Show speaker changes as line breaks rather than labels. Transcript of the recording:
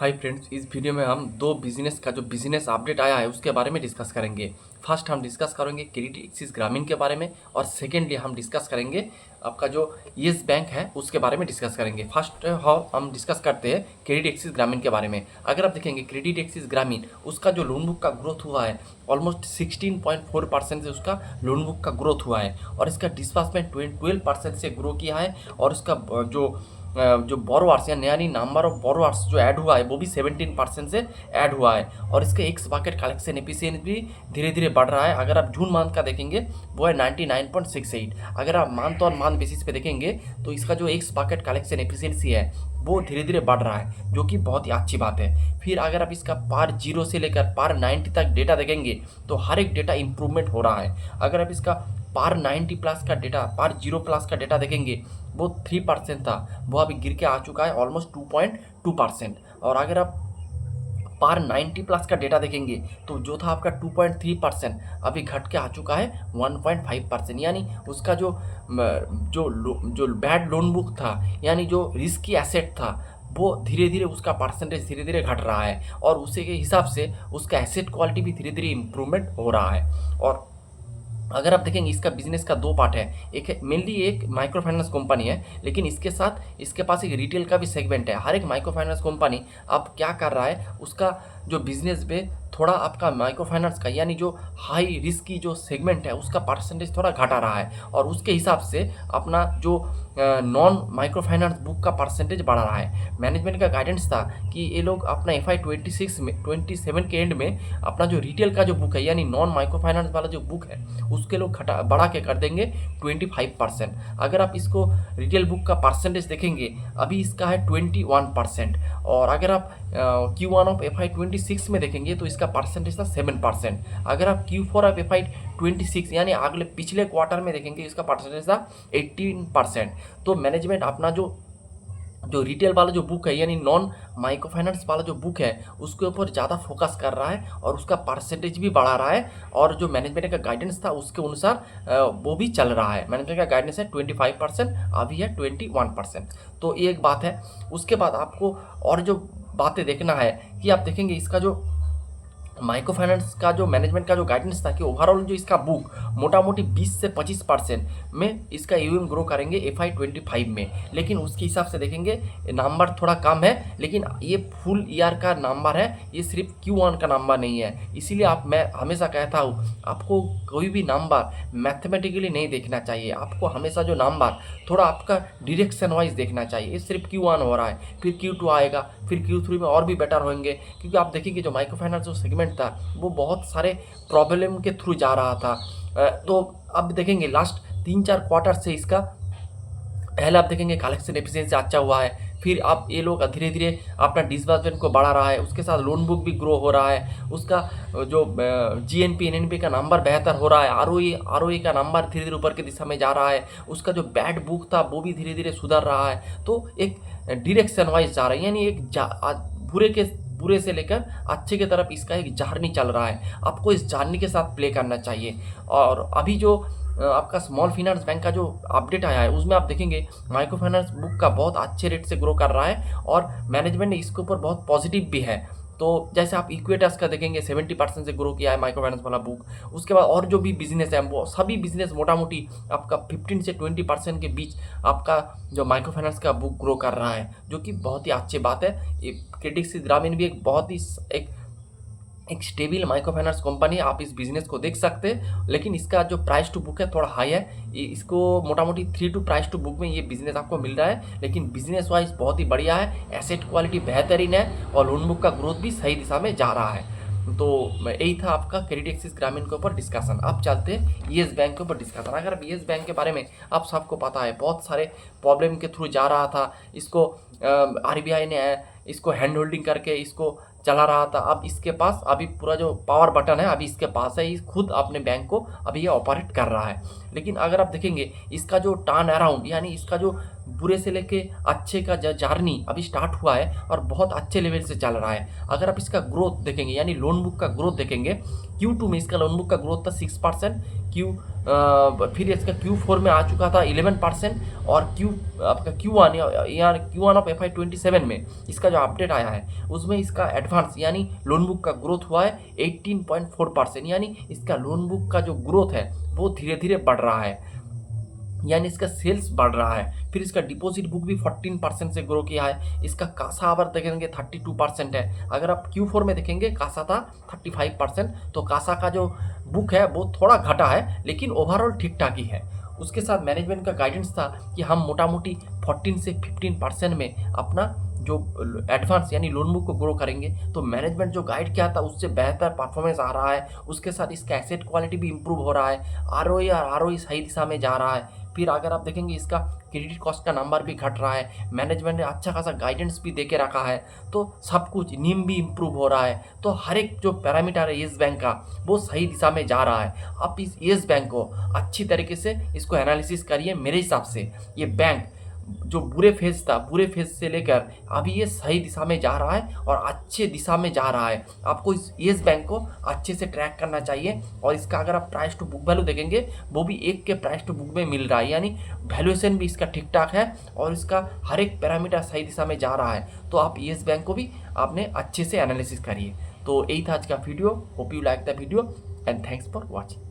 Hi friends, इस video में हम दो बिजनेस का जो बिजनेस अपडेट आया है उसके बारे में डिस्कस करेंगे। फर्स्ट हम डिस्कस करेंगे क्रेडिट एक्सिस ग्रामीण के बारे में, और सेकेंडली हम डिस्कस करेंगे आपका जो येस बैंक है उसके बारे में डिस्कस करेंगे। फर्स्ट हम डिस्कस करते हैं क्रेडिट एक्सिस ग्रामीण के बारे में। अगर आप देखेंगे क्रेडिट एक्सिस ग्रामीण, उसका जो लोन बुक का ग्रोथ हुआ है ऑलमोस्ट 16.4% से उसका लोन बुक का ग्रोथ हुआ है, और इसका डिस्बर्समेंट 12% से ग्रो किया है। और उसका जो बोरोवर्स या यानी नंबर ऑफ बोरोवर्स जो ऐड हुआ है वो भी 17% से ऐड हुआ है। और इसके एक्स बकेट कलेक्शन एफिशिएंसी भी धीरे धीरे बढ़ रहा है। अगर आप जून मंथ का देखेंगे वो है 99.68। अगर आप मंथ ऑन मंथ बेसिस पे देखेंगे तो इसका जो एक्स बकेट कलेक्शन एफिशिएंसी है वो धीरे धीरे बढ़ रहा है, जो कि बहुत ही अच्छी बात है। फिर अगर आप इसका पार 0 से लेकर पार 90 तक डेटा देखेंगे तो हर एक डेटा इंप्रूवमेंट हो रहा है। अगर आप इसका पार 90 प्लस का डेटा, पार 0 प्लस का डेटा देखेंगे वो 3% था, वो अभी गिर के आ चुका है ऑलमोस्ट 2.2%। और अगर आप पार 90 प्लस का डेटा देखेंगे तो जो था आपका 2.3% अभी घट के आ चुका है 1.5%। यानी उसका जो बैड लोन बुक था, यानी जो रिस्की एसेट था, वो धीरे धीरे उसका परसेंटेज धीरे धीरे घट रहा है, और उसी के हिसाब से उसका एसेट क्वालिटी भी धीरे धीरे इम्प्रूवमेंट हो रहा है। और अगर आप देखेंगे इसका बिजनेस का दो पार्ट है, एक मेनली एक माइक्रो फाइनेंस कंपनी है, लेकिन इसके साथ इसके पास एक रिटेल का भी सेगमेंट है। हर एक माइक्रो फाइनेंस कंपनी अब क्या कर रहा है, उसका जो बिजनेस पे थोड़ा आपका माइक्रो फाइनेंस का यानी जो हाई रिस्क की जो सेगमेंट है उसका परसेंटेज थोड़ा घटा रहा है, और उसके हिसाब से अपना जो नॉन माइक्रो फाइनेंस बुक का परसेंटेज बढ़ा रहा है। मैनेजमेंट का गाइडेंस था कि ये लोग अपना FY26 में 27 के एंड में अपना जो रिटेल का जो बुक है यानी नॉन माइक्रो फाइनेंस वाला जो बुक है उसके लोग बढ़ा के कर देंगे 25%। अगर आप इसको रिटेल बुक का परसेंटेज देखेंगे अभी इसका है 21%। और अगर आप Q1 ऑफ FY26 में देखेंगे तो इसका परसेंटेज था 7%। अगर आप Q4 ऑफ FY26 यानी अगले पिछले क्वार्टर में देखेंगे इसका परसेंटेज था 18%। तो मैनेजमेंट अपना जो रिटेल वाला जो बुक है यानी नॉन माइक्रो फाइनेंस वाला जो बुक है उसके ऊपर ज़्यादा फोकस कर रहा है, और उसका परसेंटेज भी बढ़ा रहा है। और जो मैनेजमेंट का गाइडेंस था उसके अनुसार वो भी चल रहा है। मैनेजमेंट का गाइडेंस है 25%, अभी है 21%। तो ये एक बात है। उसके बाद आपको और जो बातें देखना है कि आप देखेंगे इसका जो माइक्रो फाइनेंस का जो मैनेजमेंट का जो गाइडेंस था कि ओवरऑल जो इसका बुक मोटा मोटी 20 से 25% में इसका AUM ग्रो करेंगे FY25 में। लेकिन उसके हिसाब से देखेंगे नंबर थोड़ा कम है, लेकिन ये फुल ईयर का नंबर है, ये सिर्फ Q1 का नंबर नहीं है। इसीलिए मैं हमेशा कहता हूँ आपको कोई भी नंबर मैथमेटिकली नहीं देखना चाहिए, आपको हमेशा जो नंबर थोड़ा आपका डिरेक्शन वाइज देखना चाहिए। ये सिर्फ Q1 हो रहा है, फिर Q2 आएगा, फिर Q3 में और भी बेटर होंगे। क्योंकि आप देखेंगे जो माइक्रो फाइनेंस जो सेगमेंट था वो बहुत सारे प्रॉब्लम के थ्रू जा रहा था। तो अब देखेंगे लास्ट 3-4 क्वार्टर से इसका पहले आप देखेंगे कलेक्शन एफिशिएंसी अच्छा हुआ है, फिर आप ये लोग धीरे धीरे अपना डिसबर्समेंट को बढ़ा रहा है, उसके साथ लोन बुक भी ग्रो हो रहा है, उसका जो GNP NNP का नंबर बेहतर हो रहा है, ROE का नंबर धीरे धीरे ऊपर की दिशा में जा रहा है, उसका जो बैड बुक था वो भी धीरे धीरे सुधर रहा है। तो एक डिरेक्शन वाइज जा रहा है, यानी एक बुरे से लेकर अच्छे की तरफ इसका एक जर्नी चल रहा है। आपको इस जर्नी के साथ प्ले करना चाहिए। और अभी जो आपका स्मॉल फाइनेंस बैंक का जो अपडेट आया है उसमें आप देखेंगे माइक्रो फाइनेंस बुक का बहुत अच्छे रेट से ग्रो कर रहा है, और मैनेजमेंट ने इसके ऊपर बहुत पॉजिटिव भी है। तो जैसे आप इक्विटास का देखेंगे 70% से ग्रो किया है माइक्रो फाइनेंस वाला बुक। उसके बाद और जो भी बिजनेस है वो सभी बिजनेस मोटा मोटी आपका 15 से 20% के बीच आपका जो माइक्रो फाइनेंस का बुक ग्रो कर रहा है, जो कि बहुत ही अच्छी बात है। क्रेडिट एक्सिस ग्रामीण भी एक बहुत ही एक स्टेबल माइक्रो फाइनेंस कंपनी है, आप इस बिजनेस को देख सकते हैं। लेकिन इसका जो प्राइस टू बुक है थोड़ा हाई है, इसको मोटा मोटी 3 प्राइस टू बुक में ये बिजनेस आपको मिल रहा है। लेकिन बिजनेस वाइज बहुत ही बढ़िया है, एसेट क्वालिटी बेहतरीन है, और लोन बुक का ग्रोथ भी सही दिशा में जा रहा है। तो यही था आपका क्रेडिट एक्सिस ग्रामीण के ऊपर डिस्कशन। अब चलते हैं येस बैंक के ऊपर डिस्कशन। अगर अब येस बैंक के बारे में आप सबको पता है बहुत सारे प्रॉब्लम के थ्रू जा रहा था, इसको RBI ने इसको हैंड होल्डिंग करके इसको चला रहा था। अब इसके पास अभी पूरा जो पावर बटन है अभी इसके पास है, खुद अपने बैंक को अभी ये ऑपरेट कर रहा है। लेकिन अगर आप देखेंगे इसका जो टर्न अराउंड यानी इसका जो बुरे से लेके अच्छे का जर्नी अभी स्टार्ट हुआ है और बहुत अच्छे लेवल से चल रहा है। अगर आप इसका ग्रोथ देखेंगे यानी लोन बुक का ग्रोथ देखेंगे, Q2 में इसका लोन बुक का ग्रोथ था 6%, फिर इसका Q4 में आ चुका था 11%, और आपका Q1 ऑफ FY27 में इसका जो अपडेट आया है उसमें इसका एडवांस यानी लोन बुक का ग्रोथ हुआ है 18.4%, यानी इसका लोन बुक का जो ग्रोथ है वो धीरे धीरे बढ़ रहा है, यानी इसका सेल्स बढ़ रहा है। फिर इसका डिपॉजिट बुक भी 14% से ग्रो किया है। इसका कासा आवर देखेंगे 32% है। अगर आप Q4 में देखेंगे कासा था 35%, तो कासा का जो बुक है वो थोड़ा घटा है, लेकिन ओवरऑल ठीक ठाक ही है। उसके साथ मैनेजमेंट का गाइडेंस था कि हम मोटा मोटी 14 से 15% में अपना जो एडवांस यानी लोन बुक को ग्रो करेंगे। तो मैनेजमेंट जो गाइड किया था उससे बेहतर परफॉर्मेंस आ रहा है। उसके साथ इसका एसेट क्वालिटी भी इंप्रूव हो रहा है, आरओई और आरओई सही दिशा में जा रहा है। फिर अगर आप देखेंगे इसका क्रेडिट कॉस्ट का नंबर भी घट रहा है, मैनेजमेंट ने अच्छा खासा गाइडेंस भी दे के रखा है, तो सब कुछ नीम भी इम्प्रूव हो रहा है। तो हर एक जो पैरामीटर है येस बैंक का वो सही दिशा में जा रहा है। आप इस येस बैंक को अच्छी तरीके से इसको एनालिसिस करिए। मेरे हिसाब से ये बैंक जो बुरे फेज था, बुरे फेज से लेकर अभी ये सही दिशा में जा रहा है और अच्छे दिशा में जा रहा है। आपको इस येस बैंक को अच्छे से ट्रैक करना चाहिए। और इसका अगर आप प्राइस टू बुक वैल्यू देखेंगे वो भी 1 के प्राइस टू बुक में मिल रहा है, यानी वैल्यूएशन भी इसका ठीक ठाक है और इसका हर एक पैरामीटर सही दिशा में जा रहा है। तो आप येस बैंक को भी आपने अच्छे से एनालिसिस करिए। तो यही था आज का video. Hope you like the video and thanks for watching.